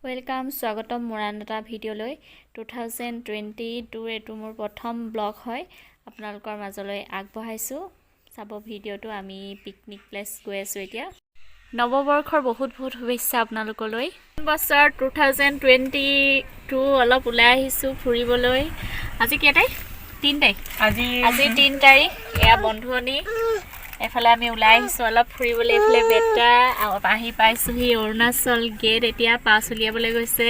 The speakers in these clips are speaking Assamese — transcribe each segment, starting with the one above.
ওয়েলকাম স্বাগতম মোৰান এটা ভিডিঅ'লৈ 2022 এটো মোৰ প্ৰথম ব্লগ হয় আপোনালোকৰ মাজলৈ আগবঢ়াইছো চাব ভিডিঅ'টো আমি পিকনিক প্লেস গৈ আছো এতিয়া নৱবৰ্ষৰ বহুত শুভেচ্ছা আপোনালোকলৈ বছৰ 2022 অলপ ওলাই আহিছো ফুৰিবলৈ আজি কি তাৰিখ 3 তাৰিখ আজি 3 তাৰিখ এয়া বন্ধুনি এফালে আমি ওলাই আহিছো অলপ ফুৰিবলৈ এফালে বেটা আহি পাইছোহি অৰুণাচল গেট এতিয়া পাছ উলিয়াবলৈ গৈছে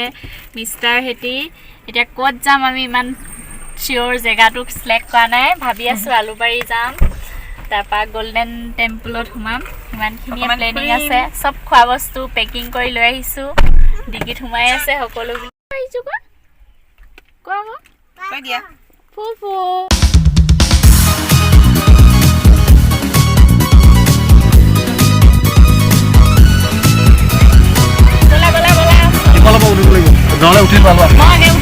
মিষ্টাৰ হেতি এতিয়া ক'ত যাম আমি ইমান চিওৰ জেগাটো সিলেক্ট কৰা নাই ভাবি আছো আলুবাৰী যাম তাৰপা গোল্ডেন টেম্পলত সোমাম ইমানখিনি প্লেনিং আছে সব খোৱা বস্তু পেকিং কৰি লৈ আহিছো ডিগিত সোমাই আছে সকলো আহিছো কৈ দিয়া ফুফু Não, eu tiro lá.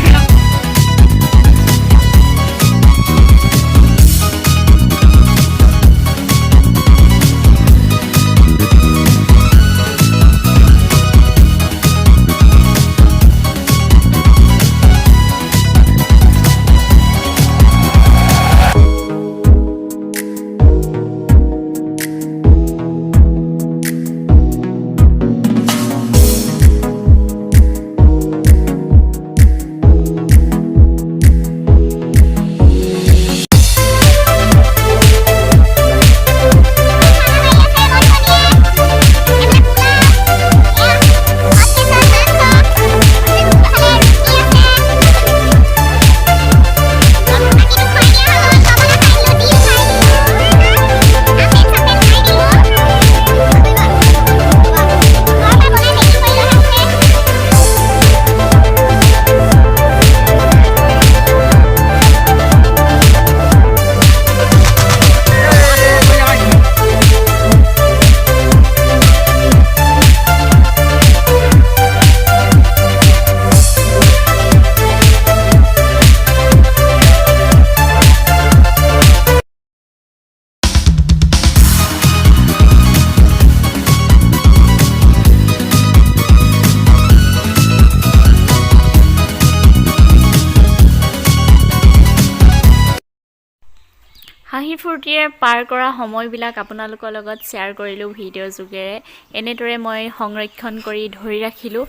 হাঁহি ফুৰ্তিৰে পাৰ কৰা সময়বিলাক আপোনালোকৰ লগত শ্বেয়াৰ কৰিলো ভিডিঅ' যোগেৰে এনেদৰে মই সংৰক্ষণ কৰি ধৰি ৰাখিলো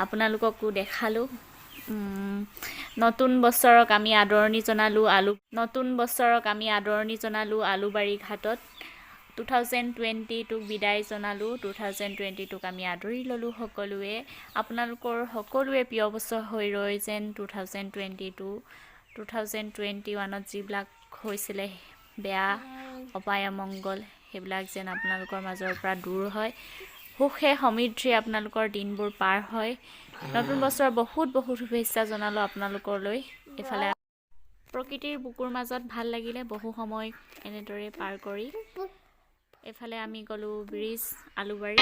আপোনালোককো দেখালো নতুন বছৰক আমি আদৰণি জনালো আলুবাৰী ঘাটত 2020 বিদায় জনালো 2022 আমি আদৰি ললো সকলোৱে আপোনালোকৰ সকলোৱে প্ৰিয় বছৰ হৈ ৰয় যেন 2021ত যিবিলাক হৈছিলে বেয়া অপায় মংগল হেবিলাক যেন আপোনালোকৰ মাজৰ পৰা দূৰ হয় সুখে সমৃদ্ধি আপোনালোকৰ দিনবোৰ পাৰ হয় নতুন বছৰ বহুত শুভেচ্ছা জনালো আপোনালোকলৈ এফালে প্ৰকৃতিৰ বুকুৰ মাজত ভাল লাগিলে বহু সময় এনেদৰে পাৰ কৰি এফালে আমি গলো ব্ৰিজ আলুবাৰী